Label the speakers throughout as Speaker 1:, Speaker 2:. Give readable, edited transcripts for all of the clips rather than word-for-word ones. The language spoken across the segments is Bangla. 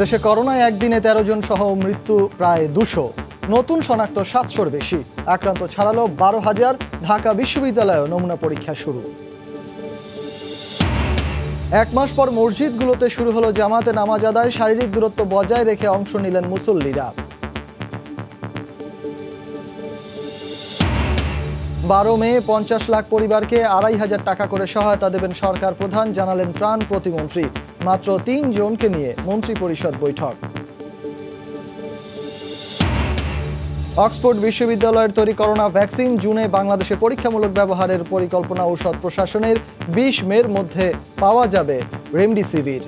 Speaker 1: দেশে করোনায় একদিনে 13 জন সহ মৃত্যু প্রায় 200, নতুন শনাক্ত 700-র বেশি। আক্রান্ত ছাড়ালো 12,000। ঢাকা বিশ্ববিদ্যালয়েও নমুনা পরীক্ষা শুরু। এক মাস পর মসজিদগুলোতে শুরু হলো জামাতে নামাজ আদায়। শারীরিক দূরত্ব বজায় রেখে অংশ নিলেন মুসল্লিরা। 12 মে 50 লাখ পরিবারকে 2,500 টাকা করে সহায়তা দেবেন সরকার প্রধান, জানালেন ত্রাণ প্রতিমন্ত্রী। মাত্র 3 জনকে নিয়ে মন্ত্রী পরিষদ বৈঠক। অক্সফোর্ড বিশ্ববিদ্যালয়ের তৈরি করোনা ভ্যাকসিন জুনে বাংলাদেশে পরীক্ষামূলক ব্যবহারের পরিকল্পনা। ঔষধ প্রশাসনের 20 মের মধ্যে পাওয়া যাবে রেমডিসিভির।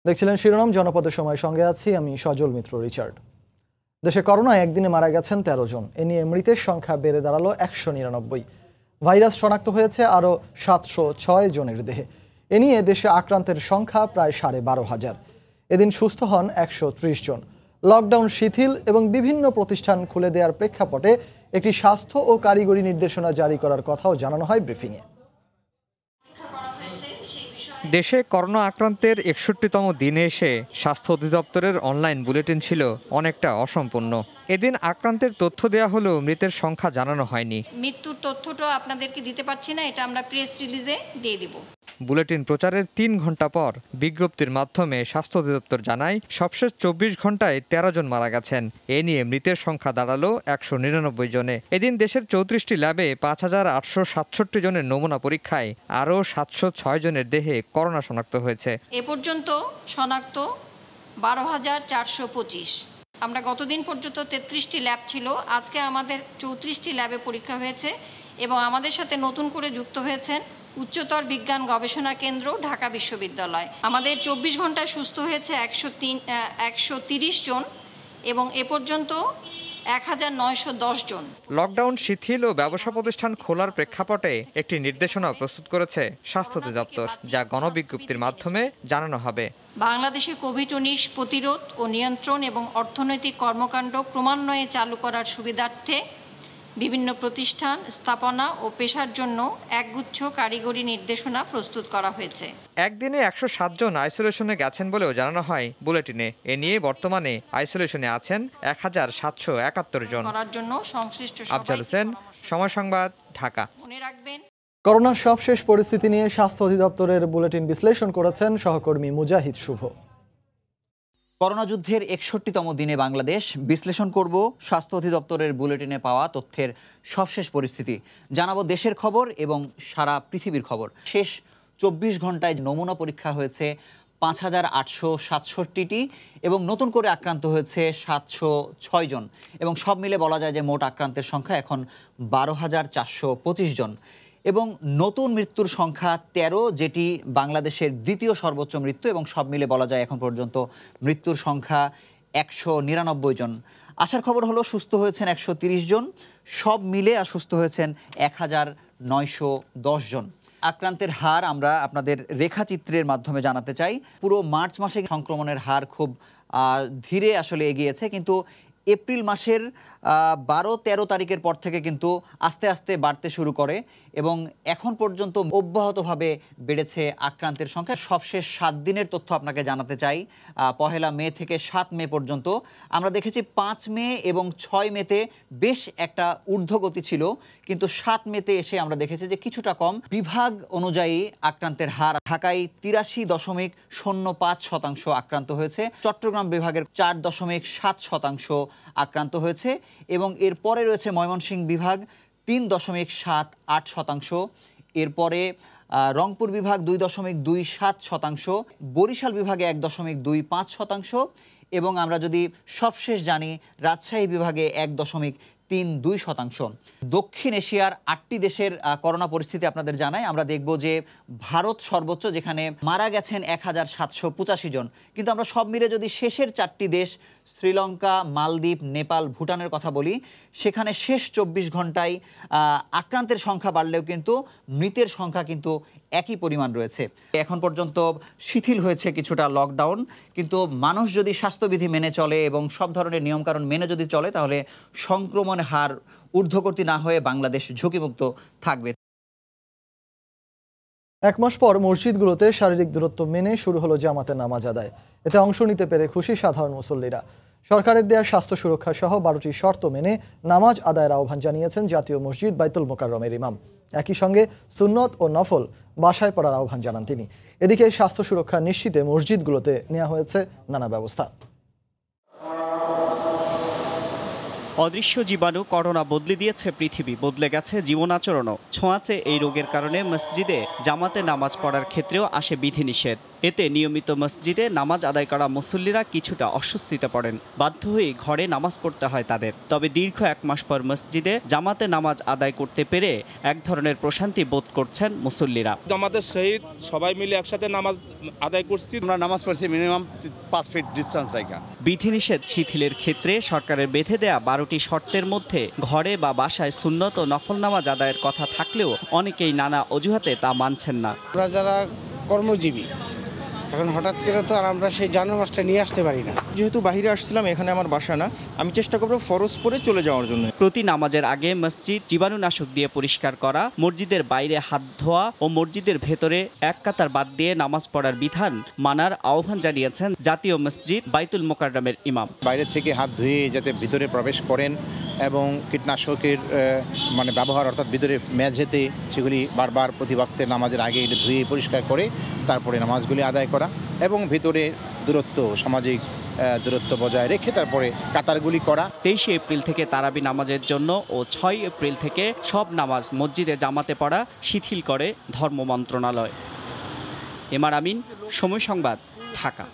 Speaker 1: দেখছিলেন শিরোনাম, জনপদের সময়, সঙ্গে আছি আমি সজল মিত্র রিচার্ড। দেশে করোনায় একদিনে মারা গেছেন 13 জন। এ নিয়ে মৃতের সংখ্যা বেড়ে দাঁড়ালো 199। ভাইরাস শনাক্ত হয়েছে আরও 706 জনের দেহে। এ নিয়ে দেশে আক্রান্তের সংখ্যা প্রায় 12,500। এদিন সুস্থ হন 130 জন। লকডাউন শিথিল এবং বিভিন্ন প্রতিষ্ঠান খুলে দেওয়ার প্রেক্ষাপটে একটি স্বাস্থ্য ও কারিগরি নির্দেশনা জারি করার কথাও জানানো হয় ব্রিফিংয়ে।
Speaker 2: দেশে করোনা আক্রান্তের 61তম দিনে এসে স্বাস্থ্য অধিদপ্তরের অনলাইন বুলেটিন ছিল অনেকটা অসম্পূর্ণ। এদিন আক্রান্তের তথ্য দেয়া হলেও মৃতের সংখ্যা জানানো হয়নি।
Speaker 3: মৃত্যুর তথ্যটা আপনাদেরকে দিতে পারছি না, এটা আমরা প্রেস রিলিজে দিয়ে দিব। বুলেটিন
Speaker 2: প্রচারের 3 ঘন্টা পর বিজ্ঞপ্তির মাধ্যমে স্বাস্থ্য অধিদপ্তর জানায় সবশেষ 24 ঘন্টায় 13 জন মারা গেছেন। এ নিয়ে মৃতের সংখ্যা দাঁড়ালো 199 জনে। এদিন দেশের 34টি ল্যাবে 5,867 জনের নমুনা পরীক্ষায় আরও 706 জনের দেহে করোনা শনাক্ত হয়েছে।
Speaker 3: এ পর্যন্ত শনাক্ত 12,425। আমরা গতদিন পর্যন্ত 33টি ল্যাব ছিল, আজকে আমাদের 34টি ল্যাবে পরীক্ষা হয়েছে এবং আমাদের সাথে নতুন করে যুক্ত হয়েছেন উচ্চতর বিজ্ঞান গবেষণা কেন্দ্র, ঢাকা বিশ্ববিদ্যালয়। আমাদের 24 ঘন্টায় সুস্থ হয়েছে 130 জন এবং এ পর্যন্ত 1,910 জন।
Speaker 2: লকডাউন শিথিল ও ব্যবসা প্রতিষ্ঠান খোলার প্রেক্ষাপটে একটি নির্দেশনা প্রস্তুত করেছে স্বাস্থ্য অধিদপ্তর, যা গণবিজ্ঞপ্তির মাধ্যমে জানানো হবে।
Speaker 3: বাংলাদেশে কোভিড-19 প্রতিরোধ ও নিয়ন্ত্রণ এবং অর্থনৈতিক কর্মকাণ্ড ক্রমান্বয়ে চালু করার সুবিধার্থে বিভিন্ন প্রতিষ্ঠান, স্থাপনা ও পেশার জন্য একগুচ্ছ কারিগরি নির্দেশনা প্রস্তুত করা হয়েছে।
Speaker 2: একদিনে 107 জন আইসোলেশনে গেছেন বলেও জানানো হয় বুলেটিনে। এ নিয়ে বর্তমানে আইসোলেশনে আছেন 1,771 জন।
Speaker 3: করার জন্য সংশ্লিষ্ট
Speaker 2: আফজাল হোসেন, সময় সংবাদ, ঢাকা।
Speaker 3: মনে রাখবেন,
Speaker 1: করোনার সবশেষ পরিস্থিতি নিয়ে স্বাস্থ্য অধিদপ্তরের বুলেটিন বিশ্লেষণ করেছেন সহকর্মী মুজাহিদ শুভ।
Speaker 4: করোনা যুদ্ধের 61তম দিনে বাংলাদেশ বিশ্লেষণ করব স্বাস্থ্য অধিদপ্তরের বুলেটিনে পাওয়া তথ্যের সবশেষ পরিস্থিতি। জানাবো দেশের খবর এবং সারা পৃথিবীর খবর। শেষ 24 ঘন্টায় নমুনা পরীক্ষা হয়েছে 5,867টি এবং নতুন করে আক্রান্ত হয়েছে 706 জন এবং সব মিলে বলা যায় যে মোট আক্রান্তের সংখ্যা এখন 12,425 জন এবং নতুন মৃত্যুর সংখ্যা 13, যেটি বাংলাদেশের দ্বিতীয় সর্বোচ্চ মৃত্যু এবং সব মিলে বলা যায় এখন পর্যন্ত মৃত্যুর সংখ্যা 199 জন। আশার খবর হলো সুস্থ হয়েছেন 130 জন, সব মিলে সুস্থ হয়েছেন 1,910 জন। আক্রান্তের হার আমরা আপনাদের রেখাচিত্রের মাধ্যমে জানাতে চাই। পুরো মার্চ মাসে সংক্রমণের হার খুব ধীরে আসলে এগিয়েছে, কিন্তু এপ্রিল মাসের 12-13 তারিখের পর থেকে কিন্তু আস্তে আস্তে বাড়তে শুরু করে এবং এখন পর্যন্ত অব্যাহতভাবে বেড়েছে আক্রান্তের সংখ্যা। সবশেষ 7 দিনের তথ্য আপনাকে জানাতে চাই। 1 মে থেকে 7 মে পর্যন্ত আমরা দেখেছি 5 মে এবং 6 মেতে বেশ একটা ঊর্ধ্বগতি ছিল, কিন্তু 7 মেতে এসে আমরা দেখেছি যে কিছুটা কম। বিভাগ অনুযায়ী আক্রান্তের হার ঢাকায় 83.05% আক্রান্ত হয়েছে, চট্টগ্রাম বিভাগের 4.7% আক্রান্ত হয়েছে এবং এরপরে রয়েছে ময়মনসিংহ বিভাগ 3.78%, এরপরে রংপুর বিভাগ 2.27%, বরিশাল বিভাগে 1.25% এবং আমরা যদি সবশেষ জানি রাজশাহী বিভাগে 1.32%। দক্ষিণ এশিয়ার 8টি দেশের করোনা পরিস্থিতি আপনাদের জানাই। আমরা দেখব যে ভারত সর্বোচ্চ, যেখানে মারা গেছেন 1,785 জন, কিন্তু আমরা সব মিলে যদি শেষের 4টি দেশ শ্রীলঙ্কা, মালদ্বীপ, নেপাল, ভুটানের কথা বলি, সেখানে শেষ 24 ঘন্টায় আক্রান্তের সংখ্যা বাড়লেও কিন্তু মৃতের সংখ্যা কিন্তু একই পরিমাণ রয়েছে। এখন পর্যন্ত শিথিল হয়েছে কিছুটা লকডাউন, কিন্তু মানুষ যদি স্বাস্থ্যবিধি মেনে চলে এবং সব ধরনের নিয়মকানুন মেনে যদি চলে, তাহলে সংক্রমণের হার ঊর্ধ্বগতি না হয়ে বাংলাদেশ ঝুঁকিমুক্ত থাকবে।
Speaker 1: এক মাস পর মসজিদগুলোতে শারীরিক দূরত্ব মেনে শুরু হলো জামাতে নামাজ আদায়। এতে অংশ নিতে পেরে খুশি সাধারণ মুসল্লিরা। সরকারের দেয়া স্বাস্থ্য সুরক্ষা সহ 12টি শর্ত মেনে নামাজ আদায়ের আহ্বান জানিয়েছেন জাতীয় মসজিদ বাইতুল মোকাররমের ইমাম। একই সঙ্গে সুন্নত ও নফল বাসায় পড়ার আহ্বান জানান তিনি। এদিকে স্বাস্থ্য সুরক্ষা নিশ্চিতে মসজিদগুলোতে নেওয়া হয়েছে নানা ব্যবস্থা।
Speaker 5: অদৃশ্য জীবাণু করোনা বদলে দিয়েছে পৃথিবী, বদলে গেছে জীবন আচরণও। ছোঁয়াচে এই রোগের কারণে মসজিদে জামাতে নামাজ পড়ার ক্ষেত্রেও আসে বিধিনিষেধ। এতে নিয়মিত মসজিদে নামাজ আদায় করা মুসল্লিরা কিছুটা অস্বস্তিতে পড়েন। বাধ্য হয়ে ঘরে নামাজ পড়তে হয় তাদের। তবে দীর্ঘ 1 মাস পর মসজিদে জামাতে নামাজ আদায় করতে পেরে এক ধরনের প্রশান্তি বোধ করছেন মুসল্লিরা।
Speaker 6: আমাদের সহিত সবাই মিলে একসাথে নামাজ আদায় করছি।
Speaker 7: আমরা নামাজ পড়ছি মিনিমাম 5 ফিট ডিস্টেন্স রাখা।
Speaker 5: বিধিনিষেধ শিথিলের ক্ষেত্রে সরকারের বেঁধে দেয়া 12টি শর্তের মধ্যে ঘরে বা বাসায় সুন্নত ও নফল নামাজ আদায়ের কথা থাকলেও অনেকেই নানা অজুহাতে তা মানছেন না।
Speaker 8: আমরা যারা কর্মজীবী, এখন হঠাৎ করে তো আর আমরা সেই জানামাজটা নিয়ে আসতে পারি না।
Speaker 9: যেহেতু বাইরে আসছিলাম, এখানে আমার বাসা না, আমি চেষ্টা করব ফরজ পরে চলে যাওয়ার জন্য।
Speaker 5: প্রতি নামাজের আগে মসজিদ জীবাণুনাশক দিয়ে পরিষ্কার করা, মসজিদের বাইরে হাত ধোয়া ও মসজিদের ভেতরে এক কাতার বাদ দিয়ে নামাজ পড়ার বিধান মানার আহ্বান জানিয়েছেন জাতীয় মসজিদ বাইতুল মোকাররমের ইমাম।
Speaker 7: বাইরে থেকে হাত ধুয়ে যাতে ভিতরে প্রবেশ করেন এবং কীটনাশকের ব্যবহার, অর্থাৎ ভিতরে মেঝেতে সেগুলি বারবার প্রতি ওয়াক্তের নামাজের আগে এটা ধুয়ে পরিষ্কার করে তারপরে নামাজগুলি আদায় করা এবং ভিতরে দূরত্ব, সামাজিক দূরত্ব বজায় রেখে তারপরে কাতারগুলি করা। 23
Speaker 5: এপ্রিল থেকে তারাবি নামাজের জন্য ও 6 এপ্রিল থেকে সব নামাজ মসজিদে জামাতে পড়া শিথিল করে ধর্ম মন্ত্রণালয়। এমআর আমিন, সময় সংবাদ, ঢাকা।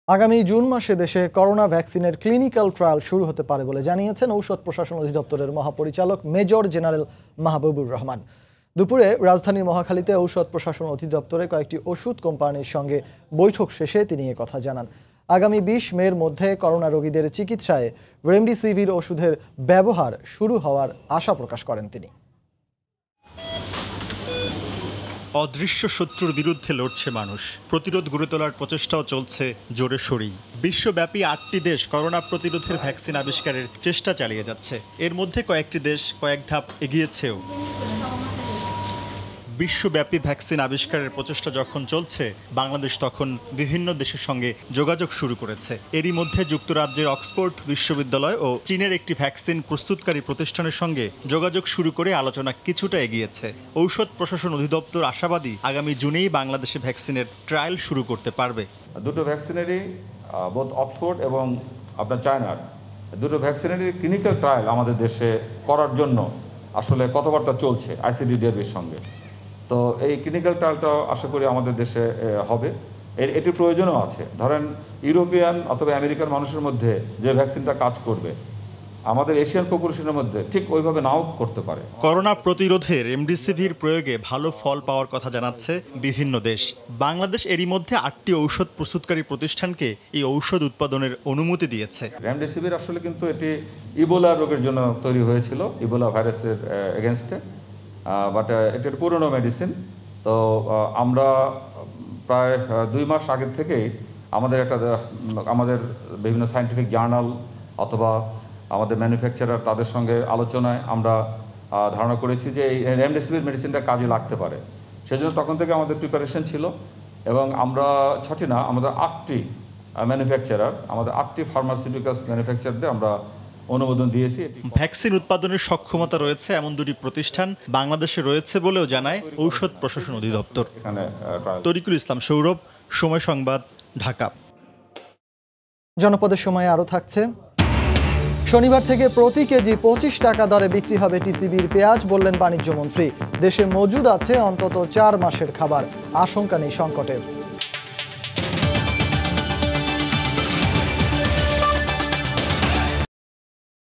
Speaker 1: আগামী জুন মাসে দেশে করোনা ভ্যাকসিনের ক্লিনিক্যাল ট্রায়াল শুরু হতে পারে বলে জানিয়েছেন ঔষধ প্রশাসন অধিদপ্তরের মহাপরিচালক মেজর জেনারেল মাহবুবুর রহমান। দুপুরে রাজধানীর মহাখালীতে ঔষধ প্রশাসন অধিদপ্তরে কয়েকটি ওষুধ কোম্পানির সঙ্গে বৈঠক শেষে তিনি কথা জানান। আগামী 20 মের মধ্যে করোনা রোগীদের চিকিৎসায় রেমডিসিভির ওষুধের ব্যবহার শুরু হওয়ার আশা প্রকাশ করেন তিনি।
Speaker 10: অদৃশ্য শত্রুর বিরুদ্ধে লড়ছে মানুষ, প্রতিরোধ গড়ে তোলার প্রচেষ্টাও চলছে জোরে সোরেই। বিশ্বব্যাপী 8টি দেশ করোনা প্রতিরোধের ভ্যাকসিন আবিষ্কারের চেষ্টা চালিয়ে যাচ্ছে। এর মধ্যে কয়েকটি দেশ কয়েক ধাপ এগিয়েছেও। বিশ্বব্যাপী ভ্যাকসিন আবিষ্কারের প্রচেষ্টা যখন চলছে, বাংলাদেশ তখন বিভিন্ন দেশের সঙ্গে যোগাযোগ শুরু করেছে। এরই মধ্যে যুক্তরাজ্যের অক্সফোর্ড বিশ্ববিদ্যালয় ও চীনের একটি ভ্যাকসিন প্রস্তুতকারী প্রতিষ্ঠানের সঙ্গে যোগাযোগ শুরু করে আলোচনা কিছুটা এগিয়েছে। ঔষধ প্রশাসন অধিদপ্তর আশাবাদী আগামী জুনেই বাংলাদেশে ভ্যাকসিনের ট্রায়াল শুরু করতে পারবে।
Speaker 11: দুটো ভ্যাকসিনেরই বোথ অক্সফোর্ড এবং আপনার চায়নার দুটো ভ্যাকসিনেরই ক্লিনিক্যাল ট্রায়াল আমাদের দেশে করার জন্য আসলে কথাবার্তা চলছে আইসিডিডিআর সঙ্গে। তো এই ক্লিনিক্যাল ট্রায়ালটা আশা করি আমাদের দেশে হবে। এটির প্রয়োজনও আছে। ধরেন ইউরোপিয়ান অথবা আমেরিকান মানুষের মধ্যে যে ভ্যাকসিনটা কাজ করবে, আমাদের এশিয়ান পপুলেশনের মধ্যে ঠিক ওইভাবে নাও করতে পারে।
Speaker 10: করোনা প্রতিরোধে রেমডিসিভির প্রয়োগে ভালো ফল পাওয়ার কথা জানাচ্ছে বিভিন্ন দেশ। বাংলাদেশ এরই মধ্যে 8টি ঔষধ প্রস্তুতকারী প্রতিষ্ঠানকে এই ঔষধ উৎপাদনের অনুমতি দিয়েছে।
Speaker 11: রেমডিসিভির আসলে কিন্তু এটি ইবোলা রোগের জন্য তৈরি হয়েছিল, ইবোলা ভাইরাসের এগেনস্টে, বাট এটার পুরনো মেডিসিন। তো আমরা প্রায় 2 মাস আগের থেকেই আমাদের বিভিন্ন সায়েন্টিফিক জার্নাল অথবা আমাদের ম্যানুফ্যাকচারার তাদের সঙ্গে আলোচনায় আমরা ধারণা করেছি যে এই রেমডেসিভির মেডিসিনটা কাজে লাগতে পারে। সেজন্য তখন থেকে আমাদের প্রিপারেশন ছিল এবং আমরা 6টি না, আমাদের 8টি ম্যানুফ্যাকচারার, আমাদের 8টি ফার্মাসিউটিক্যালস ম্যানুফ্যাকচারদের আমরা অনুমোদন দিয়েছি।
Speaker 10: ভ্যাকসিন উৎপাদনের সক্ষমতা রয়েছে এমন 2টি প্রতিষ্ঠান বাংলাদেশে রয়েছে বলেও জানায় ঔষধ প্রশাসন অধিদপ্তর। তরিকুল ইসলাম সৌরভ, সময় সংবাদ, ঢাকা।
Speaker 1: জনপদের সময় আরও থাকছে। শনিবার থেকে প্রতি কেজি 25 টাকা দরে বিক্রি হবে টিসিবির পেঁয়াজ, বললেন বাণিজ্য মন্ত্রী। দেশে মজুদ আছে অন্তত 4 মাসের খাবার, আশঙ্কা নেই সংকটের।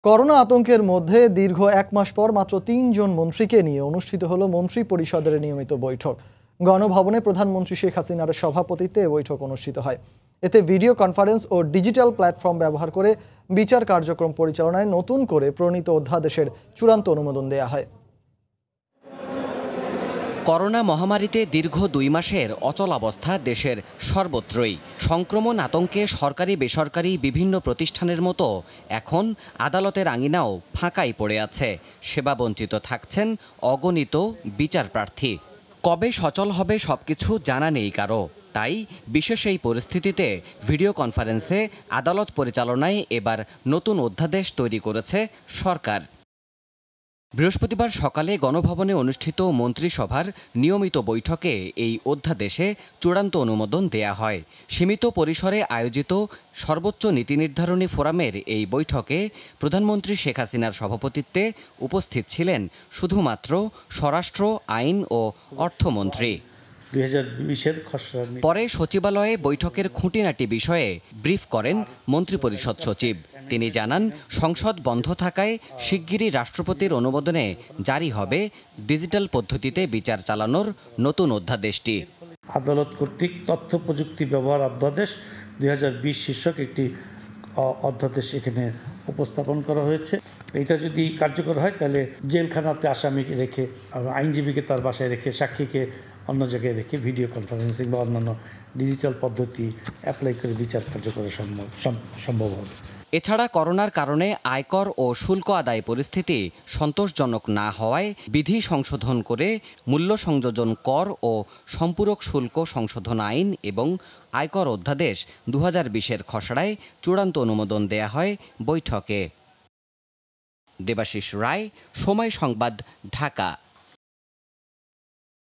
Speaker 1: করোনা আতঙ্কের মধ্যে দীর্ঘ 1 মাস পর মাত্র 3 জন মন্ত্রীকে নিয়ে অনুষ্ঠিত হলো মন্ত্রী পরিষদের নিয়মিত বৈঠক। গণভবনে প্রধানমন্ত্রী শেখ হাসিনার সভাপতিত্বে এই বৈঠক অনুষ্ঠিত হয়। এতে ভিডিও কনফারেন্স ও ডিজিটাল প্ল্যাটফর্ম ব্যবহার করে বিচার কার্যক্রম পরিচালনায় নতুন করে প্রণীত অধ্যাদেশের চূড়ান্ত অনুমোদন দেয়া হয়।
Speaker 12: করোনা মহামারীতে দীর্ঘ 2 মাসের অচলাবস্থা দেশের সর্বত্রই। সংক্রমণ আতঙ্কে সরকারি বেসরকারি বিভিন্ন প্রতিষ্ঠানের মতো এখন আদালতের আঙিনাও ফাঁকাই পড়ে আছে। সেবাবঞ্চিত থাকছেন অগণিত বিচারপ্রার্থী। কবে সচল হবে সবকিছু জানা নেই কারো। তাই বিশেষ এই পরিস্থিতিতে ভিডিও কনফারেন্সে আদালত পরিচালনায় এবার নতুন অধ্যাদেশ তৈরি করেছে সরকার। বৃহস্পতিবার সকালে গণভবনে অনুষ্ঠিত মন্ত্রিসভার নিয়মিত বৈঠকে এই অধ্যাদেশে চূড়ান্ত অনুমোদন দেয়া হয়। সীমিত পরিসরে আয়োজিত সর্বোচ্চ নীতি নির্ধারণী ফোরামের এই বৈঠকে প্রধানমন্ত্রী শেখ হাসিনার সভাপতিত্বে উপস্থিত ছিলেন শুধুমাত্র স্বরাষ্ট্র, আইন ও অর্থমন্ত্রী। পরে সচিবালয়ে বৈঠকের খুঁটিনাটি বিষয়ে ব্রিফ করেন মন্ত্রিপরিষদ সচিব। তিনি জানান, সংসদ বন্ধ থাকায় শিগগিরই রাষ্ট্রপতির অনুমোদনে জারি হবে ডিজিটাল পদ্ধতিতে বিচার চালানোর নতুন অধ্যাদেশটি।
Speaker 13: আদালত কর্তৃক তথ্য প্রযুক্তি ব্যবহার অধ্যাদেশ 2020 শীর্ষক একটি অধ্যাদেশ এখানে উপস্থাপন করা হয়েছে। এটা যদি কার্যকর হয় তাহলে জেলখানাতে আসামিকে রেখে, আইনজীবীকে তার বাসায় রেখে, সাক্ষীকে অন্য জায়গায় রেখে ভিডিও কনফারেন্সিং বা অন্যান্য ডিজিটাল পদ্ধতি অ্যাপ্লাই করে বিচার কার্যকর সম্ভব হবে।
Speaker 12: এছাড়া করোনার কারণে আয়কর ও শুল্ক আদায় পরিস্থিতি সন্তোষজনক না হওয়ায় বিধি সংশোধন করে মূল্য সংযোজন কর ও সম্পূরক শুল্ক সংশোধন আইন এবং আয়কর অধ্যাদেশ 2020-এর খসড়ায় চূড়ান্ত অনুমোদন দেয়া হয় বৈঠকে। দেবাশিস রায়, সময় সংবাদ, ঢাকা।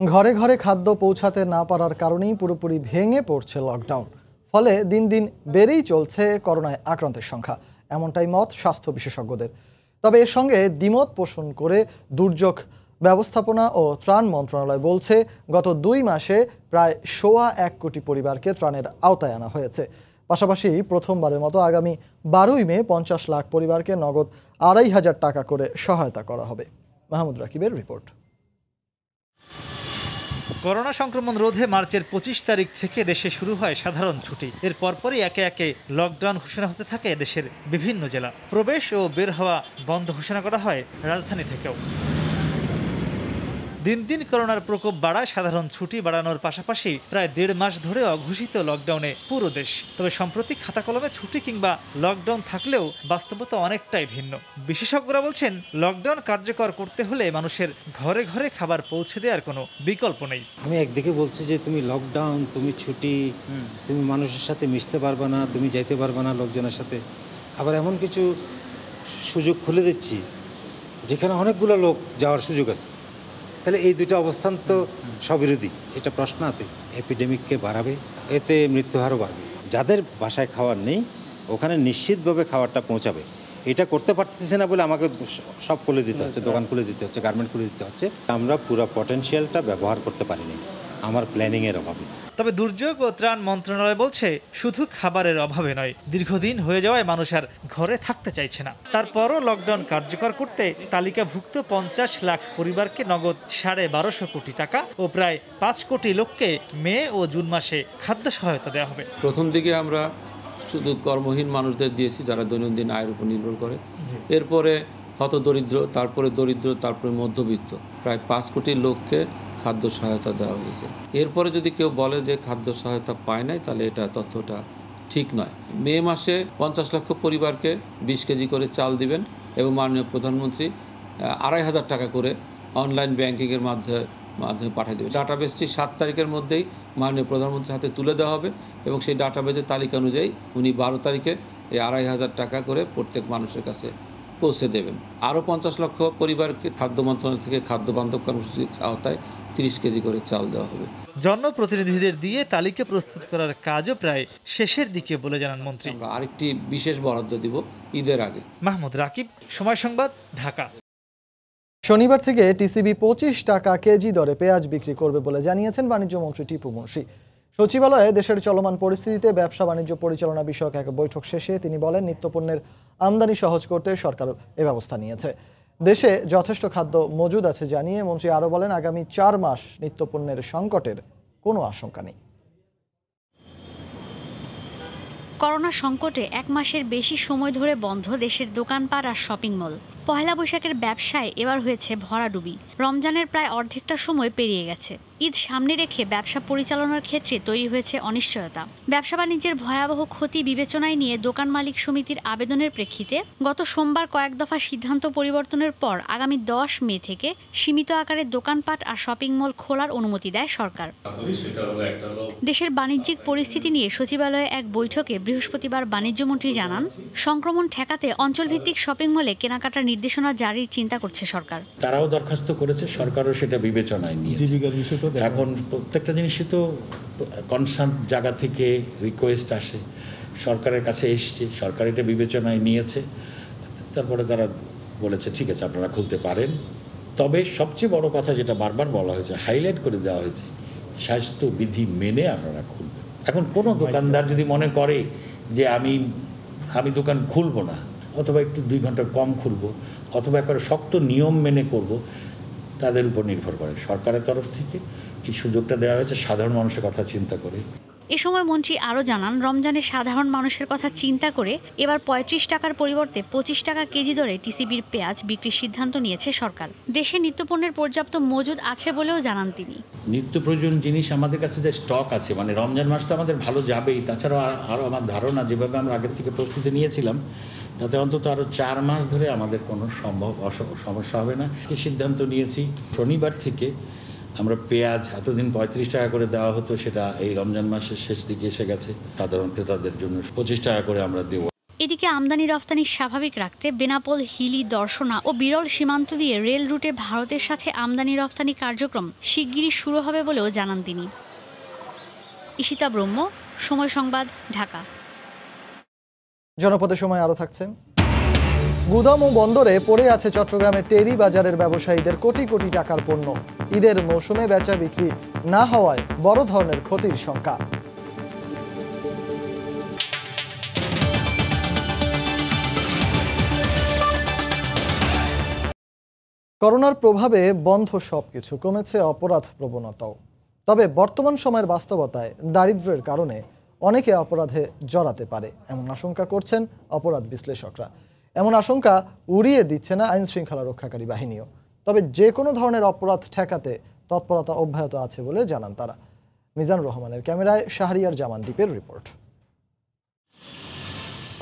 Speaker 1: ঘরে ঘরে খাদ্য পৌঁছাতে না পারার কারণেই পুরোপুরি ভেঙে পড়ছে লকডাউন। ফলে দিন দিন বেড়েই চলছে করোনায় আক্রান্তের সংখ্যা, এমনটাই মত স্বাস্থ্য বিশেষজ্ঞদের। তবে এর সঙ্গে দ্বিমত পোষণ করে দুর্যোগ ব্যবস্থাপনা ও ত্রাণ মন্ত্রণালয় বলছে, গত 2 মাসে প্রায় 1.25 কোটি পরিবারকে ত্রাণের আওতায় আনা হয়েছে। পাশাপাশি প্রথমবারের মতো আগামী 12ই মে 50 লাখ পরিবারকে নগদ 2,500 টাকা করে সহায়তা করা হবে। মাহমুদ রাকিবের রিপোর্ট।
Speaker 14: করোনা সংক্রমণ রোধে মার্চের 25 তারিখ থেকে দেশে শুরু হয় সাধারণ ছুটি। এর পরপরই একে একে লকডাউন ঘোষণা হতে থাকে দেশের বিভিন্ন জেলা। প্রবেশ ও বের হওয়া বন্ধ ঘোষণা করা হয় রাজধানী থেকেও। দিন দিন করোনার প্রকোপ বাড়ায় সাধারণ ছুটি বাড়ানোর পাশাপাশি প্রায় 1.5 মাস ধরে অঘোষিত লকডাউনে পুরো দেশ। তবে সম্প্রতি খাতা কলমে ছুটি কিংবা লকডাউন থাকলেও বাস্তবতা অনেকটাই ভিন্ন। বিশেষজ্ঞরা বলছেন, লকডাউন কার্যকর করতে হলে মানুষের ঘরে ঘরে খাবার পৌঁছে দেওয়ার কোনো বিকল্প নেই।
Speaker 15: আমি একদিকে বলছি যে তুমি লকডাউন, তুমি ছুটি, তুমি মানুষের সাথে মিশতে পারবে না, তুমি যাইতে পারবে না লোকজনের সাথে। আবার এমন কিছু সুযোগ খুলে দিচ্ছি যেখানে অনেকগুলো লোক যাওয়ার সুযোগ আছে। তাহলে এই দুটো অবস্থান তো স্ববিরোধী। এটা প্রশ্ন আছে, এপিডেমিককে বাড়াবে, এতে মৃত্যুহারও বাড়বে। যাদের বাসায় খাওয়ার নেই ওখানে নিশ্চিতভাবে খাবারটা পৌঁছাবে। এটা করতে পারতেছে না বলে আমাকে সব খুলে দিতে হচ্ছে, দোকান খুলে দিতে হচ্ছে, গার্মেন্ট খুলে দিতে হচ্ছে। আমরা পুরো পটেনশিয়ালটা ব্যবহার করতে পারিনি আমার প্ল্যানিংয়ের অভাবে।
Speaker 14: তবে দুর্যোগ ও ত্রাণ মন্ত্রণালয় বলছে, শুধু খাবারের অভাবে নয়, দীর্ঘদিন হয়ে যাওয়ায় মানুষ আর ঘরে থাকতে চাইছে না। তারপরও লকডাউন কার্যকর করতে তালিকাভুক্ত 50 লাখ পরিবারকে নগদ 12.5 কোটি টাকা ও প্রায় 5 কোটি লোককে মে ও জুন মাসে খাদ্য সহায়তা দেওয়া হবে।
Speaker 16: প্রথম দিকে আমরা শুধু কর্মহীন মানুষদের দিয়েছি, যারা দৈনন্দিন আয়ের উপর নির্ভর করে। এরপরে হতদরিদ্র, তারপরে দরিদ্র, তারপরে মধ্যবিত্ত, প্রায় 5 কোটি লোককে খাদ্য সহায়তা দেওয়া হয়েছে। এরপরে যদি কেউ বলে যে খাদ্য সহায়তা পায় নাই, তাহলে এটা তথ্যটা ঠিক নয়। মে মাসে 50 লক্ষ পরিবারকে 20 কেজি করে চাল দিবেন এবং মাননীয় প্রধানমন্ত্রী 2,500 টাকা করে অনলাইন ব্যাংকিংয়ের মাধ্যমে পাঠিয়ে দেবে। ডাটাবেসটি 7 তারিখের মধ্যেই মাননীয় প্রধানমন্ত্রীর হাতে তুলে দেওয়া হবে এবং সেই ডাটাবেসের তালিকা অনুযায়ী উনি 12 তারিখে এই 2,500 টাকা করে প্রত্যেক মানুষের কাছে পৌঁছে দেবেন। আরও 50 লক্ষ পরিবারকে খাদ্য মন্ত্রণালয় থেকে খাদ্য বান্ধব কর্মসূচির আওতায় 30 কেজি করে চাল দেওয়া হবে।
Speaker 14: জনপ্রতিনিধিদের দিয়ে তালিকা প্রস্তুত করার কাজও প্রায় শেষের দিকে বলে জানান মন্ত্রী।
Speaker 16: আরেকটি বিশেষ বরাদ্দ দিব ঈদের আগে।
Speaker 14: মাহমুদ রাকিব, সময় সংবাদ, ঢাকা।
Speaker 1: শনিবার থেকে টিসিবি 25 টাকা কেজি দরে পেঁয়াজ বিক্রি করবে বলে জানিয়েছেন বাণিজ্য মন্ত্রী টিপু মুন্সি। সচিবালয়ে দেশের চলমান পরিস্থিতিতে ব্যবসা বাণিজ্য পরিচালনা বিষয়ক এক বৈঠক শেষে তিনি বলেন, নিত্যপণ্যের আমদানি সহজ করতে সরকার এ ব্যবস্থা নিয়েছে। দেশে যথেষ্ট খাদ্য মজুদ আছে জানিয়ে মন্ত্রী আরও বলেন, আগামী 4 মাস নিত্যপণ্যের সংকটের কোনো আশঙ্কা নেই।
Speaker 17: করোনা সংকটে 1 মাসের বেশি সময় ধরে বন্ধ দেশের দোকানপাট আর শপিং মল। পহেলা বৈশাখের ব্যবসায় এবার হয়েছে ভরাডুবি। রমজানের প্রায় অর্ধেকটা সময় পেরিয়ে গেছে। ঈদ সামনে রেখে ব্যবসা পরিচালনার ক্ষেত্রে তৈরি হয়েছে অনিশ্চয়তা। ব্যবসা বাণিজ্যের ভয়াবহ ক্ষতি বিবেচনায় নিয়ে দোকান মালিক সমিতির আবেদনের প্রেক্ষিতে গত সোমবার কয়েক দফা সিদ্ধান্ত পরিবর্তনের পর আগামী 10 মে থেকে সীমিত আকারে দোকানপাট আর শপিং মল খোলার অনুমতি দেয় সরকার। দেশের বাণিজ্যিক পরিস্থিতি নিয়ে সচিবালয়ে এক বৈঠকে বৃহস্পতিবার বাণিজ্যমন্ত্রী জানান, সংক্রমণ ঠেকাতে অঞ্চলভিত্তিক শপিং মলে কেনাকাটার নির্দেশনা জারির চিন্তা করছে সরকার।
Speaker 18: তারাও দরখাস্ত করেছে, সরকারও সেটা বিবেচনায় নিয়েছে। এখন প্রত্যেকটা জিনিসই তো কনসার্ন জায়গা থেকে রিকোয়েস্ট আসে, সরকারের কাছে এসছে, সরকার এটা বিবেচনায় নিয়েছে, তারপরে তারা বলেছে ঠিক আছে আপনারা খুলতে পারেন। তবে সবচেয়ে বড় কথা যেটা বারবার বলা হয়েছে, হাইলাইট করে দেওয়া হয়েছে, স্বাস্থ্যবিধি মেনে আপনারা খুলবেন। এখন কোনো দোকানদার যদি মনে করে যে আমি দোকান খুলবো না, অথবা একটু 2 ঘন্টা কম খুলবো, অথবা একবারে শক্ত নিয়ম মেনে করব, তাদের উপর নির্ভর করে। সরকারের তরফ থেকে এই সুযোগটা দেওয়া হয়েছে সাধারণ মানুষের কথা চিন্তা করে।
Speaker 17: এ সময় মন্ত্রী আরও জানান, রমজানে সাধারণ মানুষের কথা চিন্তা করে এবার 35 টাকার পরিবর্তে 25 টাকা কেজি দরে টিসিবির পেঁয়াজ বিক্রির সিদ্ধান্ত নিয়েছে সরকার। দেশে নিত্যপণ্যের পর্যাপ্ত মজুদ আছে বলেও জানান তিনি।
Speaker 18: নিত্য প্রয়োজন জিনিস আমাদের কাছে যে স্টক আছে, মানে রমজান মাস তো আমাদের ভালো যাবেই, তাছাড়াও আরও আমার ধারণা যেভাবে আমরা আগের থেকে প্রস্তুতি নিয়েছিলাম, তাতে অন্তত আরও 4 মাস ধরে আমাদের কোনো সমস্যা হবে না। এই সিদ্ধান্ত নিয়েছি শনিবার থেকে আমরা পেঁয়াজ এতদিন 35 টাকা করে দেওয়া হতো, সেটা এই রমজান মাসের শেষ দিকে এসে গেছে, সাধারণ ক্রেতাদের জন্য 25 টাকা করে আমরা দেব।
Speaker 17: এদিকে আমদানি রফতানি স্বাভাবিক রাখতে বেনাপোল, হিলি, দর্শনা ও বিরল সীমান্ত দিয়ে রেল রুটে ভারতের সাথে আমদানি রফতানি কার্যক্রম শিগগিরই শুরু হবে বলেও জানান তিনি। ঈশিতা ব্রহ্ম, সময় সংবাদ, ঢাকা।
Speaker 1: জনপদের সময় আরো থাকছে। গুদাম ও বন্দরে পড়ে আছে চট্টগ্রামের টেরি বাজারের ব্যবসায়ীদের কোটি কোটি টাকার পণ্য। ঈদের মৌসুমে বেচা বিক্রি না হওয়ায় বড় ধরনের ক্ষতির শঙ্কা। করোনার প্রভাবে বন্ধ সবকিছু, কমেছে অপরাধ প্রবণতাও। তবে বর্তমান সময়ের বাস্তবতায় দারিদ্র্যের কারণে অনেকে অপরাধে জড়াতে পারে এমন আশঙ্কা করছেন অপরাধ বিশ্লেষকরা। এমন আশঙ্কা উড়িয়ে দিচ্ছে না আইন শৃঙ্খলা রক্ষাকারী বাহিনীও। তবে যে কোনো ধরনের অপরাধ ঠেকাতে তৎপরতা অব্যাহত আছে বলে জানান তারা। মিজানুর রহমানের ক্যামেরায় শাহরিয়ার জামান দ্বীপের রিপোর্ট।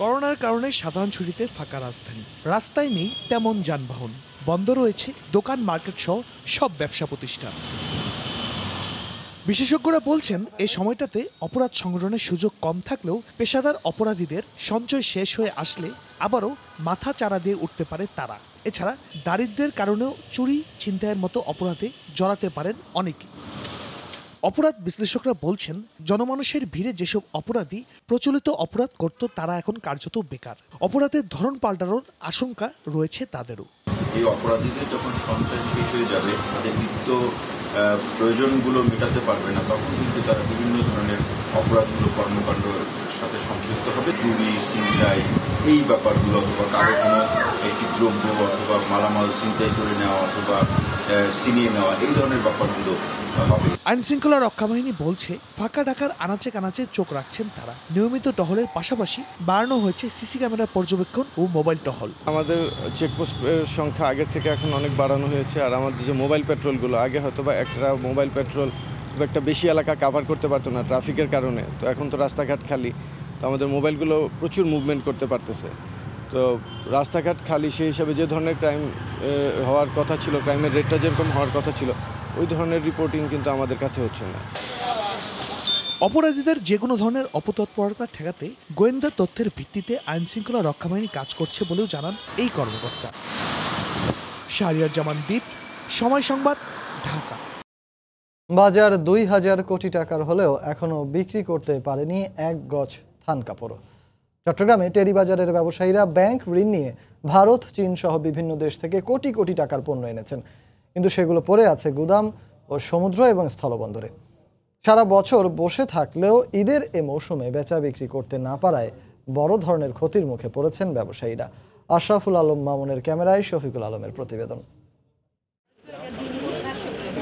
Speaker 19: করোনার কারণে সাধারণ ছুটিতে ফাঁকা রাজধানী, রাস্তায় নেই তেমন যানবাহন, বন্ধ রয়েছে দোকান, মার্কেট সহ সব ব্যবসা প্রতিষ্ঠান। বিশেষজ্ঞরা বলছেন এই সময়টাতে অপরাধ সংগঠনের সুযোগ কম থাকলেও পেশাদার অপরাধীদের সঞ্চয় শেষ হয়ে আসলে আবারও মাথা চারা দিয়ে উঠতে পারে তারা। এছাড়া দারিদ্র্যের কারণেও চুরি, ছিনতাইয়ের মতো অপরাধে জড়াতে পারেন অনেকে। অপরাধ বিশ্লেষকরা বলছেন, জনমানুষের ভিড়ে যেসব অপরাধী প্রচলিত অপরাধ করত তারা এখন কার্যত বেকার। অপরাধের ধরন পাল্টানোর আশঙ্কা রয়েছে তাদেরও।
Speaker 20: এই অপরাধীদের যখন সঞ্চয় শেষ হয়ে যাবে, তাদের নিত্য প্রয়োজনগুলো মেটাতে পারবে না, তখন কিন্তু তারা বিভিন্ন ধরনের অপরাধগুলো কর্মকাণ্ডের সাথে সম্পৃক্ত হবে। চুরি, ছিনতাই, এই ব্যাপারগুলো, অথবা কারো কোনো একটি দ্রব্য অথবা মালামাল ছিনতাই করে নেওয়া অথবা ছিনিয়ে নেওয়া, এই ধরনের ব্যাপারগুলো হবে।
Speaker 19: আইন শৃঙ্খলা রক্ষা বাহিনী বলছে, ফাঁকা ঢাকার আনাচে কানাচে চোখ রাখছেন তারা। নিয়মিত টহলের পাশাপাশি বাড়ানো হয়েছে সিসি ক্যামেরার পর্যবেক্ষণ ও মোবাইল টহল।
Speaker 9: আমাদের চেকপোস্টের সংখ্যা আগের থেকে এখন অনেক বাড়ানো হয়েছে। আর আমাদের যে মোবাইল পেট্রোলগুলো, আগে হয়তো বা একটা মোবাইল পেট্রোল খুব একটা বেশি এলাকা কাভার করতে পারতো না ট্রাফিকের কারণে, তো এখন তো রাস্তাঘাট খালি, তো আমাদের মোবাইলগুলো প্রচুর মুভমেন্ট করতে পারতেছে। তো রাস্তাঘাট খালি, সেই হিসাবে যে ধরনের ক্রাইম হওয়ার কথা ছিল, ক্রাইমের রেটটা যেরকম হওয়ার কথা ছিল, ওই ধরনের রিপোর্টিং কিন্তু আমাদের কাছে হচ্ছে না।
Speaker 19: অপরাধীদের যে কোনো ধরনের অপতৎপরতা ঠেকাতে গোয়েন্দা তথ্যের ভিত্তিতে আইন শৃঙ্খলা রক্ষা বাহিনী কাজ করছে বলেও জানান এই কর্মকর্তা। শাহরিয়ার জামান দ্বীপ, সময় সংবাদ, ঢাকা।
Speaker 1: বাজার 2000 কোটি টাকার হলেও এখনো বিক্রি করতে পারেনি এক গজ থান কাপড়। চট্টগ্রামে টেরি বাজারের ব্যবসায়ীরা ব্যাংক ঋণ নিয়ে ভারত, চীন সহ বিভিন্ন দেশ থেকে কোটি কোটি টাকার পণ্য এনেছেন, কিন্তু সেগুলো পড়ে আছে গুদাম ও সমুদ্র এবং স্থলবন্দরে। সারা বছর বসে থাকলেও ঈদের এ মৌসুমে বেচা বিক্রি করতে না পারায় বড় ধরনের ক্ষতির মুখে পড়েছেন ব্যবসায়ীরা। আশরাফুল আলম মামুনের ক্যামেরায় শফিকুল আলমের প্রতিবেদন।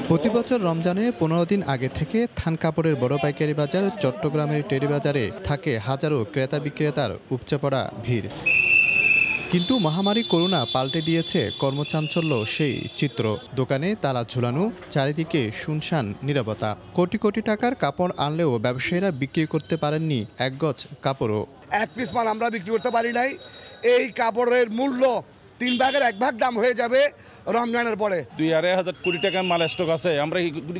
Speaker 21: প্রতি বছর রমজানে 15 দিন আগে থেকে থান কাপড়ের বড় পাইকারি বাজার চট্টগ্রামের টেরি বাজারে থাকে হাজারো ক্রেতা বিক্রেতার উপচে পড়া ভিড়। কিন্তু মহামারী করোনা পাল্টে দিয়েছে কর্মচাঞ্চল্য সেই চিত্র। দোকানে তালা ঝুলানো, চারিদিকে শুনশান নীরবতা। কোটি কোটি টাকার কাপড় আনলেও ব্যবসায়ীরা বিক্রি করতে পারেননি এক গজ কাপড়ও।
Speaker 2: এক পিস মাল আমরা বিক্রি করতে পারি নাই। এই কাপড়ের মূল্য 3 ভাগের 1 ভাগ দাম হয়ে যাবে রমজানের পরে।
Speaker 22: 2,500 কোটি টাকার মাল স্টক আছে, আমরা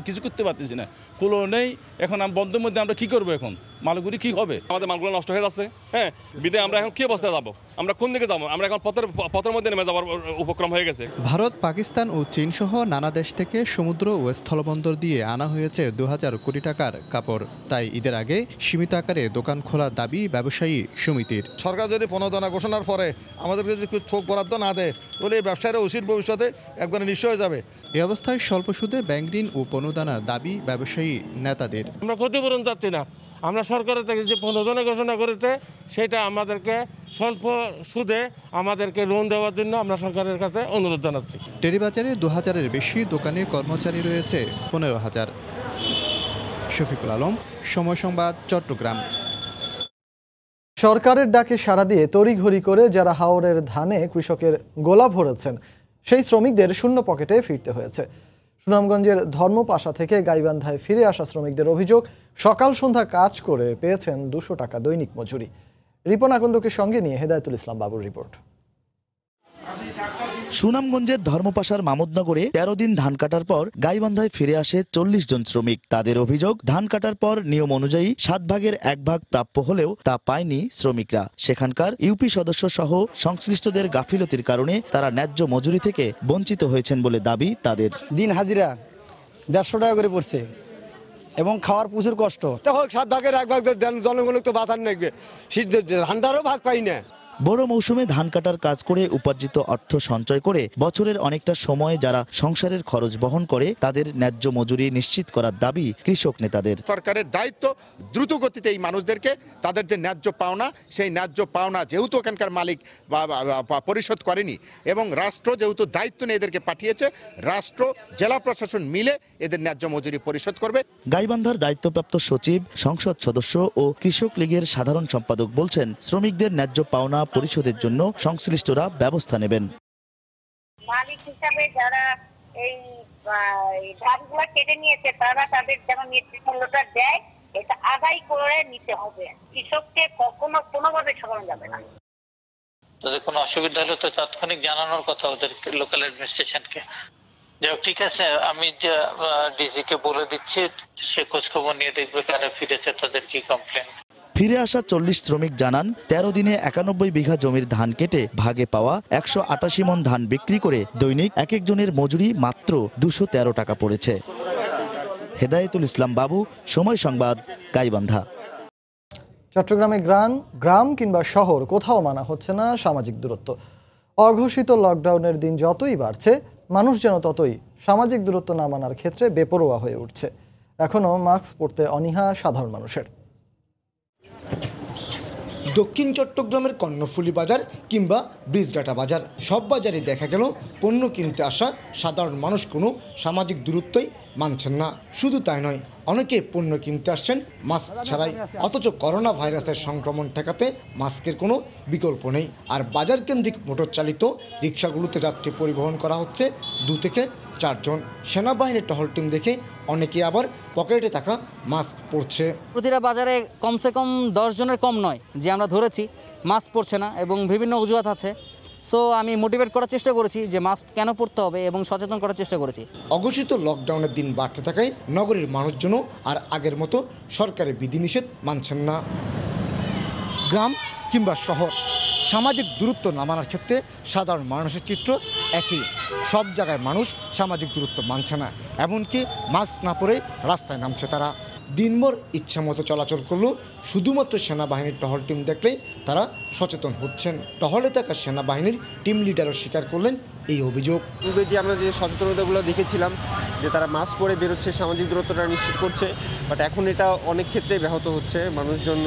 Speaker 22: কিছু করতে পারতেছি না, কুলো নেই। এখন বন্ধের মধ্যে আমরা কি করবো? এখন মালগুলি কি হবে?
Speaker 23: আমাদের মালগুলো নষ্ট হয়ে যাচ্ছে। হ্যাঁ, বিদে আমরা এখন কি অবস্থায় যাবো? আমরা কোন দিকে যাবো? আমরা এখন পথের মধ্যে নেমে যাওয়ার উপক্রম হয়ে গেছে।
Speaker 21: ভারত, পাকিস্তান ও চীন সহ নানা দেশ থেকে সমুদ্র ও স্থলবন্দর দিয়ে আনা হয়েছে 2000 কোটি টাকার কাপড়। তাই ঈদের আগে সীমিত আকারে দোকান খোলার দাবি ব্যবসায়ী সমিতির।
Speaker 2: সরকার যদি প্রণোদনা ঘোষণার পরে আমাদেরকে যদি থোক বরাদ্দ না দেয়, তাহলে এই ব্যবসায়ীরা উচিত ভবিষ্যতে একবারে নিশ্চয় হয়ে যাবে।
Speaker 21: এ অবস্থায় স্বল্প সুদে ব্যাংক ঋণ ও প্রণোদনার দাবি ব্যবসায়ী নেতাদের।
Speaker 8: আমরা ক্ষতিপূরণ চাচ্ছি না, আমরা সরকারের থেকে যে প্রণোদনা ঘোষণা করেছে সেটা আমাদেরকে স্বল্প সুদে আমাদেরকে লোন দেওয়ার জন্য আমরা সরকারের কাছে অনুরোধ জানাচ্ছি।
Speaker 21: টেরিবাজারে 2000-এর বেশি দোকানে কর্মচারী রয়েছে 15,000। শফিকুল আলম, সময় সংবাদ, চট্টগ্রাম।
Speaker 1: সরকারের ডাকে সাড়া দিয়ে তড়িঘড়ি করে যারা হাওরের ধানে কৃষকের গোলা ভরেছেন, সেই শ্রমিকদের শূন্য পকেটে ফিরতে হয়েছে। সুনামগঞ্জের ধর্মপাশা থেকে গাইবান্ধায় ফিরে আসা শ্রমিকদের অভিযোগ, সকাল সন্ধ্যা কাজ করে পেয়েছেন 200 টাকা দৈনিক মজুরি। রিপন আকন্দকে সঙ্গে নিয়ে হেদায়েতুল ইসলাম বাবুর রিপোর্ট।
Speaker 24: সুনামগঞ্জের ধর্মপাশার মামুদনগরে 13 দিন ধান কাটার পর গাইবান্ধায় ফিরে আসে 40 জন শ্রমিক। তাদের অভিযোগ, ধান কাটার পর নিয়ম অনুযায়ী 7 ভাগের 1 ভাগ প্রাপ্য হলেও তা পায়নি শ্রমিকরা। সেখানকার ইউপি সদস্য সহ সংশ্লিষ্টদের গাফিলতির কারণে তারা ন্যায্য মজুরি থেকে বঞ্চিত হয়েছেন বলে দাবি তাদের।
Speaker 25: দিন হাজিরা 150 টাকা করে পড়ছে এবং খাওয়ার প্রচুর কষ্ট। 7 ভাগের 1 ভাগ জনগণ তো বাতার নেবে, ধানটারও ভাগ পাই না।
Speaker 24: বড় মৌসুমে ধান কাটার কাজ করে উপার্জিত অর্থ সঞ্চয় করে বছরের অনেকটা সময় যারা সংসারের খরচ বহন করে তাদের ন্যায্য মজুরি নিশ্চিত করার দাবি কৃষক নেতাদের।
Speaker 26: সরকারের দায়িত্ব দ্রুত গতিতে এই মানুষদেরকে তাদের যে ন্যায্য পাওনা, সেই ন্যায্য পাওনা যেহেতু এখানকার মালিক পরিশোধ করেনি এবং রাষ্ট্র যেহেতু দায়িত্ব নিয়ে এদেরকে পাঠিয়েছে, রাষ্ট্র জেলা প্রশাসন মিলে এদের ন্যায্য মজুরি পরিশোধ করবে।
Speaker 24: গাইবান্ধার দায়িত্বপ্রাপ্ত সচিব, সংসদ সদস্য ও কৃষক লীগের সাধারণ সম্পাদক বলছেন, শ্রমিকদের ন্যায্য পাওনা পরিশোধের জন্য সংশ্লিষ্টরা ব্যবস্থা নেবেন।
Speaker 27: মালিক হিসাবে যারা এই ধানগুলো কেটে নিয়েছে তারা তাদের যেন নির্দিষ্ট মূল্যটা দেয়, এটা আদায় করে নিতে হবে। কৃষককে কখনো কোনোভাবে ঠকানো যাবে না।
Speaker 28: তাদের কোনো অসুবিধা হলে তো তাৎক্ষণিক জানানোর কথা ওদের লোকাল অ্যাডমিনিস্ট্রেশনকে। ঠিক আছে, আমি ডিসি কে বলে দিচ্ছি, সে খোঁজ খবর নিয়ে দেখবে কারা ফিরেছে, তাদের কি কমপ্লেন।
Speaker 24: ফিরে আসা 40 শ্রমিক জানান, 13 দিনে 91 বিঘা জমির ধান কেটে ভাগে পাওয়া 188 মণ ধান বিক্রি করে দৈনিক এক একজনের মজুরি মাত্র 213 টাকা পড়েছে। হেদায়েতুল ইসলাম বাবু, সময় সংবাদ, গাইবান্ধা।
Speaker 1: চট্টগ্রামে গ্রাম কিংবা শহর কোথাও মানা হচ্ছে না সামাজিক দূরত্ব। অঘোষিত লকডাউনের দিন যতই বাড়ছে, মানুষ যেন ততই সামাজিক দূরত্ব না মানার ক্ষেত্রে বেপরোয়া হয়ে উঠছে। এখনও মাস্ক পরতে অনীহা সাধারণ মানুষের।
Speaker 29: দক্ষিণ চট্টগ্রামের কর্ণফুলী বাজার কিংবা ব্রিজঘাটা বাজার, সব বাজারে দেখা গেল পণ্য কিনতে আসা সাধারণ মানুষ কোনো সামাজিক দূরত্বই মানছেন না। শুধু তাই নয়, অনেকে পণ্য কিনতে আসছেন মাস্ক ছাড়াই। অথচ করোনা ভাইরাসের সংক্রমণ ঠেকাতে মাস্কের কোনো বিকল্প নেই। আর বাজার কেন্দ্রিক মোটর চালিত রিক্সাগুলোতে যাত্রী পরিবহন করা হচ্ছে 2 থেকে 4 জন। সেনাবাহিনীর টহল টিম দেখে অনেকে আবার পকেটে থাকা মাস্ক পরছে।
Speaker 30: প্রতিটা বাজারে কমসে কম 10 জনের কম নয় যে আমরা ধরেছি মাস্ক পরছে না, এবং বিভিন্ন অজুহাত আছে। সো আমি মোটিভেট করার চেষ্টা করেছি যে মাস্ক কেন পরতে হবে এবং সচেতন করার চেষ্টা করেছি।
Speaker 29: অঘোষিত লকডাউনের দিন বাড়তে থাকায় নগরীর মানুষজনও আর আগের মতো সরকারের বিধিনিষেধ মানছেন না। গ্রাম কিংবা শহর, সামাজিক দূরত্ব না মানার ক্ষেত্রে সাধারণ মানুষের চিত্র একই। সব জায়গায় মানুষ সামাজিক দূরত্ব মানছে না, এমনকি মাস্ক না পরে রাস্তায় নামছে তারা। দিনভর ইচ্ছা মতো চলাচল করলেও শুধুমাত্র সেনাবাহিনীর টহল টিম দেখলেই তারা সচেতন হচ্ছেন। টহলে থাকা সেনাবাহিনীর টিম লিডারও স্বীকার করলেন
Speaker 19: এই অভিযোগ।
Speaker 3: পূর্বে যে আমরা যে সচেতনতাগুলো দেখেছিলাম যে তারা মাস্ক পরে বেরোচ্ছে, সামাজিক দূরত্বটা নিশ্চিত করছে, বাট এখন এটা অনেক ক্ষেত্রে ব্যাহত হচ্ছে। মানুষজন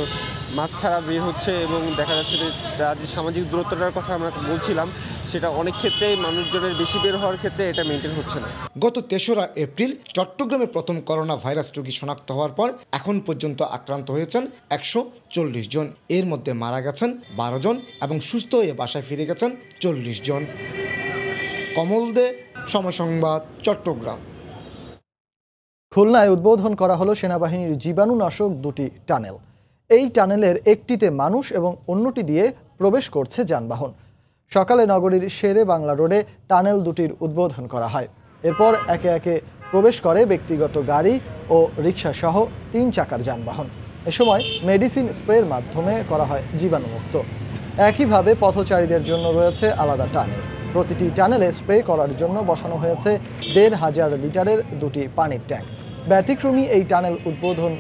Speaker 3: মাস্ক ছাড়া বের হচ্ছে এবং দেখা যাচ্ছে যে তার যে সামাজিক দূরত্বটার কথা আমরা বলছিলাম সেটা অনেক ক্ষেত্রেই মানুষজনের বেশি বের হওয়ার ক্ষেত্রে এটা মেনটেন হচ্ছে না।
Speaker 19: গত ৩রা এপ্রিল চট্টগ্রামে প্রথম করোনা ভাইরাস রোগী শনাক্ত হওয়ার পর এখন পর্যন্ত আক্রান্ত হয়েছেন ১৪০ জন। এর মধ্যে মারা গেছেন ১২ জন এবং সুস্থ হয়ে বাসায় ফিরে গেছেন ৪০ জন। কমল দে, সময় সংবাদ, চট্টগ্রাম।
Speaker 1: খুলনায় উদ্বোধন করা হলো সেনাবাহিনীর জীবাণুনাশক দুটি টানেল। এই টানেলের একটিতে মানুষ এবং অন্যটি দিয়ে প্রবেশ করছে যানবাহন। সকালে নগরীর শেরে বাংলা রোডে টানেল দুটির উদ্বোধন করা হয়। এরপর একে একে প্রবেশ করে ব্যক্তিগত গাড়ি ও রিকশা সহ 3 চাকার যানবাহন। এ সময় মেডিসিন স্প্রের মাধ্যমে করা হয় জীবাণুমুক্ত। একইভাবে পথচারীদের জন্য রয়েছে আলাদা টানেল। প্রতিটি টানেলে স্প্রে করার জন্য বসানো হয়েছে ১৫০০ লিটারের দুটি পানির ট্যাঙ্ক। ব্যতিক্রমী এই টানেল উদ্বোধন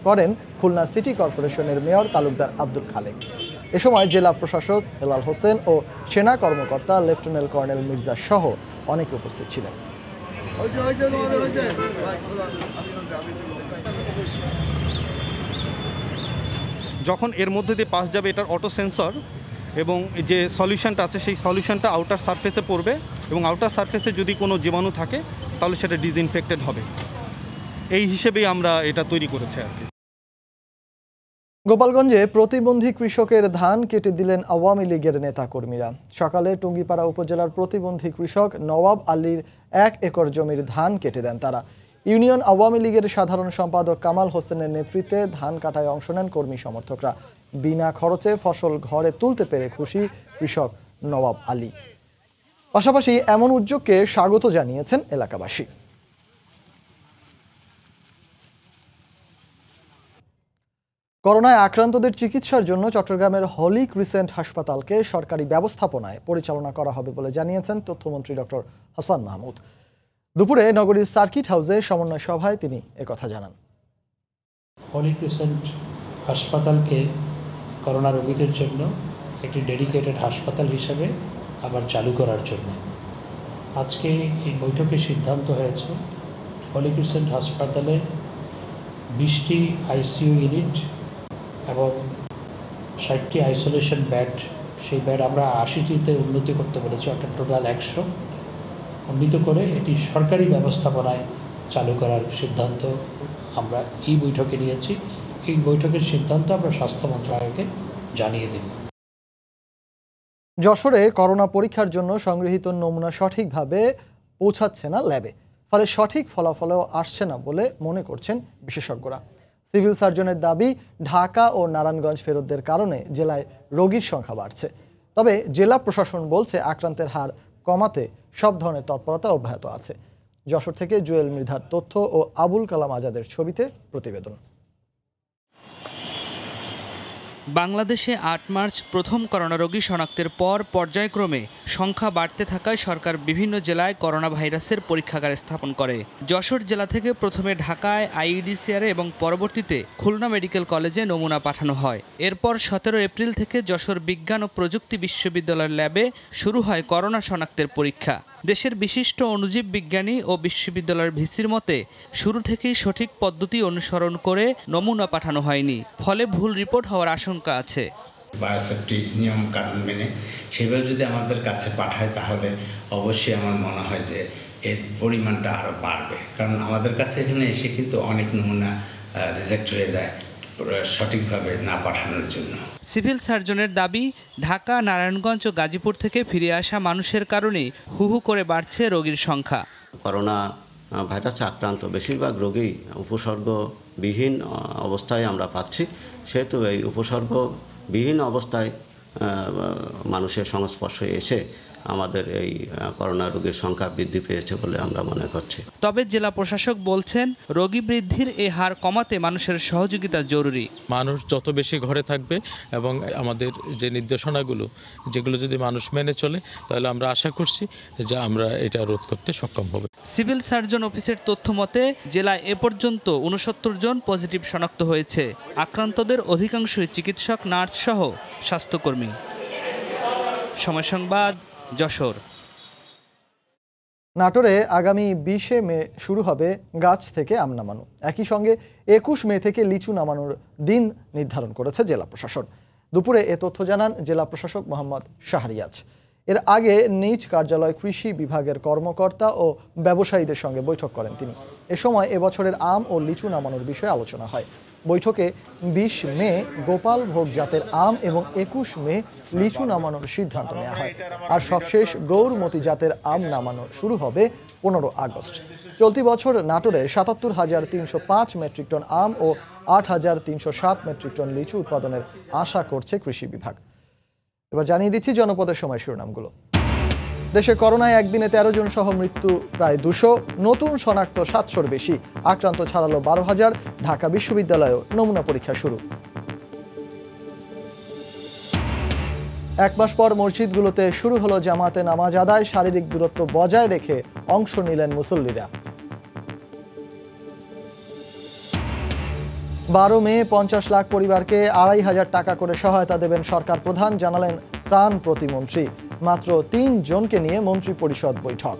Speaker 1: করেন খুলনা সিটি কর্পোরেশনের মেয়র তালুকদার আব্দুল খালেক। এ সময় জেলা প্রশাসক হেলাল হোসেন ও সেনা কর্মকর্তা লেফটেন্যান্ট কর্নেল মির্জা সহ অনেকে উপস্থিত ছিলেন।
Speaker 4: যখন এর মধ্যে দিয়ে পাস যাবে এটার অটো সেন্সর এবং যে সলিউশনটা আছে সেই সলিউশনটা আউটার সারফেসে পড়বে এবং আউটার সারফেসে যদি কোনো জীবাণু থাকে তাহলে সেটা ডিসইনফেক্টেড হবে। এই হিসেবেই আমরা এটা তৈরি করেছি আর কি।
Speaker 1: গোপালগঞ্জে প্রতিবন্ধী কৃষকের ধান কেটে দিলেন আওয়ামী লীগের নেতাকর্মীরা। সকালে টুঙ্গিপাড়া উপজেলার প্রতিবন্ধী কৃষক নওয়াব আলীর 1 একর জমির ধান কেটে দেন তারা। ইউনিয়ন আওয়ামী লীগের সাধারণ সম্পাদক কামাল হোসেনের নেতৃত্বে ধান কাটায় অংশ নেন কর্মী সমর্থকরা। বিনা খরচে ফসল ঘরে তুলতে পেরে খুশি কৃষক নওয়াব আলী। পাশাপাশি এমন উদ্যোগকে স্বাগত জানিয়েছেন এলাকাবাসী। করোনায় আক্রান্তদের চিকিৎসার জন্য চট্টগ্রামের হলি ক্রিসেন্ট হাসপাতালকে সরকারি ব্যবস্থাপনায় পরিচালনা করা হবে বলে জানিয়েছেন তথ্যমন্ত্রী ডক্টর হাসান মাহমুদ। দুপুরে নগরীর সার্কিট হাউসে সমন্বয় সভায় তিনি একথা জানান।
Speaker 5: হলি ক্রিসেন্ট হাসপাতালকে করোনা রোগীদের জন্য একটি ডেডিকেটেড হাসপাতাল হিসেবে আবার চালু করার জন্য আজকে এই বৈঠকে সিদ্ধান্ত হয়েছে হলি ক্রিসেন্ট হাসপাতালে 20টি আইসিইউ ইউনিট এবং 60টি আইসোলেশন বেড, সেই বেড আমরা 80টিতে উন্নতি করতে বলেছি, অর্থাৎ টোটাল 100 উন্নীত করে এটি সরকারি ব্যবস্থাপনায় চালু করার সিদ্ধান্ত আমরা এই বৈঠকে নিয়েছি। এই বৈঠকের সিদ্ধান্ত আমরা স্বাস্থ্য মন্ত্রণালয়কে জানিয়ে দেব।
Speaker 1: যশোরে করোনা পরীক্ষার জন্য সংগৃহীত নমুনা সঠিকভাবে পৌঁছাচ্ছে না ল্যাবে, ফলে সঠিক ফলাফলও আসছে না বলে মনে করছেন বিশেষজ্ঞরা। সিভিল সার্জনের দাবি, ঢাকা ও নারায়ণগঞ্জ ফেরতদের কারণে জেলায় রোগীর সংখ্যা বাড়ছে। তবে জেলা প্রশাসন বলছে আক্রান্তের হার কমাতে সব ধরনের তৎপরতা অব্যাহত আছে। যশোর থেকে জুয়েল মৃধার তথ্য ও আবুল কালাম আজাদের ছবিতে প্রতিবেদন।
Speaker 6: বাংলাদেশে ৮ মার্চ প্রথম করোনা রোগী শনাক্তের পর পর্যায়ক্রমে সংখ্যা বাড়তে থাকায় সরকার বিভিন্ন জেলায় করোনা ভাইরাসের পরীক্ষাগার স্থাপন করে। যশোর জেলা থেকে প্রথমে ঢাকায় আইইডিসিআরে এবং পরবর্তীতে খুলনা মেডিকেল কলেজে নমুনা পাঠানো হয়। এরপর 17 এপ্রিল থেকে যশোর বিজ্ঞান ও প্রযুক্তি বিশ্ববিদ্যালয়ের ল্যাবে শুরু হয় করোনা শনাক্তের পরীক্ষা। দেশের বিশিষ্ট অণুজীব বিজ্ঞানী ও বিশ্ববিদ্যালয়ের ভিসির মতে শুরু থেকেই সঠিক পদ্ধতি অনুসরণ করে নমুনা পাঠানো হয়নি, ফলে ভুল রিপোর্ট হওয়ার আশঙ্কা আছে।
Speaker 7: বায়োসেফটি নিয়ম কানুন মেনে সেভাবে যদি আমাদের কাছে পাঠায় তাহলে অবশ্যই আমার মনে হয় যে এর পরিমাণটা আরও বাড়বে, কারণ আমাদের কাছে এখানে এসে কিন্তু অনেক নমুনা রিজেক্ট হয়ে যায় সঠিকভাবে না পাঠানোর জন্য।
Speaker 6: সিভিল সার্জনের দাবি, ঢাকা, নারায়ণগঞ্জ ও গাজীপুর থেকে ফিরে আসা মানুষের কারণে হু হু করে বাড়ছে রোগীর সংখ্যা।
Speaker 10: করোনা ভাইরাসে আক্রান্ত বেশিরভাগ রোগী উপসর্গবিহীন অবস্থায় আমরা পাচ্ছি, সেহেতু এই উপসর্গবিহীন অবস্থায় মানুষের সংস্পর্শে এসে আমাদের এই করোনা রোগীর সংখ্যা বৃদ্ধি পেয়েছে বলে আমরা মনে করছি।
Speaker 6: তবে জেলা প্রশাসক বলছেন, রোগী বৃদ্ধির এই হার কমাতে মানুষের সহযোগিতা জরুরি।
Speaker 11: মানুষ যত বেশি ঘরে থাকবে এবং আমাদের যে নির্দেশনাগুলো যেগুলো যদি মানুষ মেনে চলে, তাহলে আমরা আশা করছি যে আমরা এটা রোধ করতে সক্ষম হব।
Speaker 6: সিভিল সার্জন অফিসের তথ্য মতে জেলায় এ পর্যন্ত 69 জন পজিটিভ শনাক্ত হয়েছে। আক্রান্তদের অধিকাংশই চিকিৎসক, নার্স সহ স্বাস্থ্যকর্মী। সময় সংবাদ, যশোর।
Speaker 1: নাটোরে আগামী 20 মে শুরু হবে গাছ থেকে আম নামানো। একই সঙ্গে 21 মে থেকে লিচু নামানোর দিন নির্ধারণ করেছে জেলা প্রশাসন। দুপুরে এ তথ্য জানান জেলা প্রশাসক মোহাম্মদ শাহরিয়াজ। এর আগে নিজ কার্যালয় কৃষি বিভাগের কর্মকর্তা ও ব্যবসায়ীদের সঙ্গে বৈঠক করেন তিনি। এ সময় এবছরের আম ও লিচু নামানোর বিষয়ে আলোচনা হয়। বৈঠকে 20 মে গোপাল ভোগ জাতের আম এবং 21 মে লিচু নামানোর সিদ্ধান্ত নেওয়া হয়। আর সবশেষ গৌরমতি জাতের আম নামানো শুরু হবে 15 আগস্ট। চলতি বছর নাটোরে ৭৭,৩০৫ মেট্রিক টন আম ও ৮,৩০৭ মেট্রিক টন লিচু উৎপাদনের আশা করছে কৃষি বিভাগ। এবার জানিয়ে দিচ্ছি জনপদের সময় শিরোনামগুলো। দেশে করোনায় একদিনে 13 জন সহ মৃত্যু প্রায় 200, নতুন শনাক্ত 700-র বেশি, আক্রান্ত ছাড়ালো 12,000। ঢাকা বিশ্ববিদ্যালয়েও নমুনা পরীক্ষা শুরু। এক মাস পর মসজিদগুলোতে শুরু হলো জামাতে নামাজ আদায়, শারীরিক দূরত্ব বজায় রেখে অংশ নিলেন মুসল্লিরা। 12 মে 50 লাখ পরিবারকে 2,500 টাকা করে সহায়তা দেবেন সরকার প্রধান, জানালেন ত্রাণ প্রতিমন্ত্রী। মাত্র 3 জনকে নিয়ে মন্ত্রী পরিষদ বৈঠক।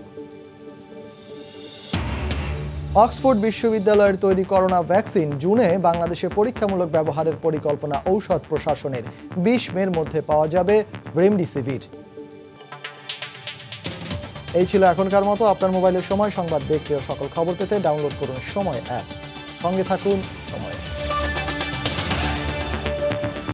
Speaker 1: অক্সফোর্ড বিশ্ববিদ্যালয়ের তৈরি করোনা ভ্যাকসিন জুনে বাংলাদেশে পরীক্ষামূলক ব্যবহারের পরিকল্পনা ঔষধ প্রশাসনের। 20 মের মধ্যে পাওয়া যাবে রেমডিসিভির। এই ছিল এখনকার মতো। আপনার মোবাইলের সময় সংবাদ দেখতে ও সকল খবর পেতে ডাউনলোড করুন সময় অ্যাপ। সঙ্গে থাকুন সময়।